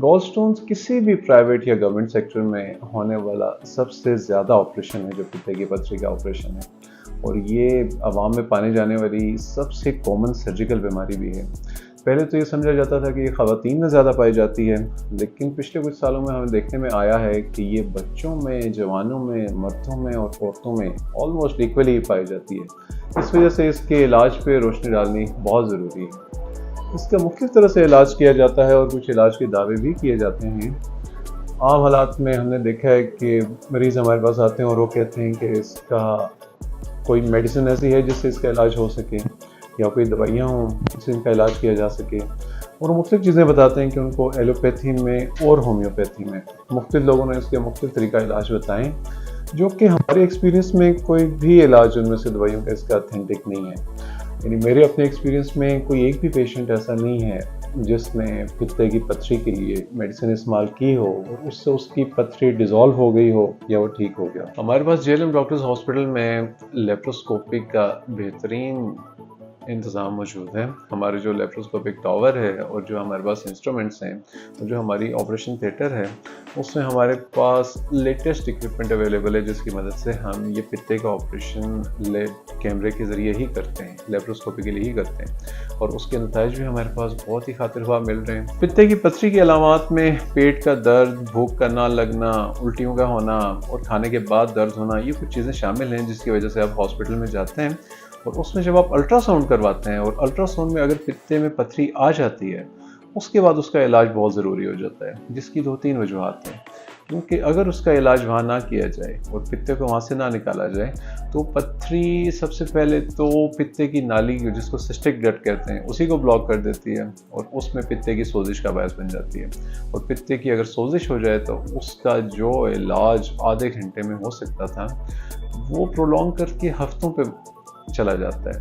Gall stones किसी भी private या गवर्नमेंट सेक्टर में होने वाला सबसे ज़्यादा ऑपरेशन है जो पित्ते की पथरी का ऑपरेशन है, और ये आवाम में पाने जाने वाली सबसे कॉमन सर्जिकल बीमारी भी है। पहले तो ये समझा जाता था कि ये ख़वातीन में ज़्यादा पाई जाती है, लेकिन पिछले कुछ सालों में हमें देखने में आया है कि ये बच्चों में, जवानों में, मर्दों में और औरतों में ऑलमोस्ट इक्वली पाई जाती है। इस वजह से इसके इलाज पे रोशनी डालनी बहुत ज़रूरी है। इसका मुख्तलिफ तरह से इलाज किया जाता है और कुछ इलाज के दावे भी किए जाते हैं। आम हालात में हमने देखा है कि मरीज़ हमारे पास आते हैं और वो कहते हैं कि इसका कोई मेडिसिन ऐसी है जिससे इसका इलाज हो सके, या कोई दवाइयाँ हों जिससे इनका इलाज किया जा सके, और मुख्तलिफ चीज़ें बताते हैं कि उनको एलोपैथी में और होम्योपैथी में मुख्तलिफ लोगों ने इसके मुख्तलिफ तरीका इलाज बताएँ, जो कि हमारे एक्सपीरियंस में कोई भी इलाज उनमें से दवाइयों का इसका ऑथेंटिक नहीं है। यानी मेरे अपने एक्सपीरियंस में कोई एक भी पेशेंट ऐसा नहीं है जिसने पित्ते की पथरी के लिए मेडिसिन इस्तेमाल की हो और उससे उसकी पथरी डिज़ोल्व हो गई हो या वो ठीक हो गया। हमारे पास JLM डॉक्टर्स हॉस्पिटल में लेप्रोस्कोपिक का बेहतरीन इंतज़ाम मौजूद है। हमारे जो लेप्रोस्कोपिक टावर है और जो हमारे पास इंस्ट्रूमेंट्स हैं और जो हमारी ऑपरेशन थिएटर है, उसमें हमारे पास लेटेस्ट इक्विपमेंट अवेलेबल है, जिसकी मदद से हम ये पित्ते का ऑपरेशन कैमरे के ज़रिए ही करते हैं, लेप्रोस्कोपी के लिए ही करते हैं, और उसके नतीजे भी हमारे पास बहुत ही खातिरख्वाह मिल रहे हैं। पित्ते की पथरी की अलामात में पेट का दर्द, भूख का ना लगना, उल्टियों का होना और खाने के बाद दर्द होना, ये कुछ चीज़ें शामिल हैं जिसकी वजह से आप हॉस्पिटल में जाते हैं, और उसमें जब आप अल्ट्रासाउंड करवाते हैं और अल्ट्रासाउंड में अगर पित्ते में पथरी आ जाती है, उसके बाद उसका इलाज बहुत ज़रूरी हो जाता है, जिसकी 2-3 वजूहत हैं। क्योंकि अगर उसका इलाज वहाँ ना किया जाए और पित्ते को वहाँ से ना निकाला जाए, तो पथरी सबसे पहले तो पित्ते की नाली, जिसको सिस्टिक गट कहते हैं, उसी को ब्लॉक कर देती है और उसमें पित्ते की सोजिश का बायस बन जाती है। और पित्ते की अगर सोजिश हो जाए तो उसका जो इलाज आधे घंटे में हो सकता था, वो प्रोलॉन्ग करके हफ्तों पे चला जाता है।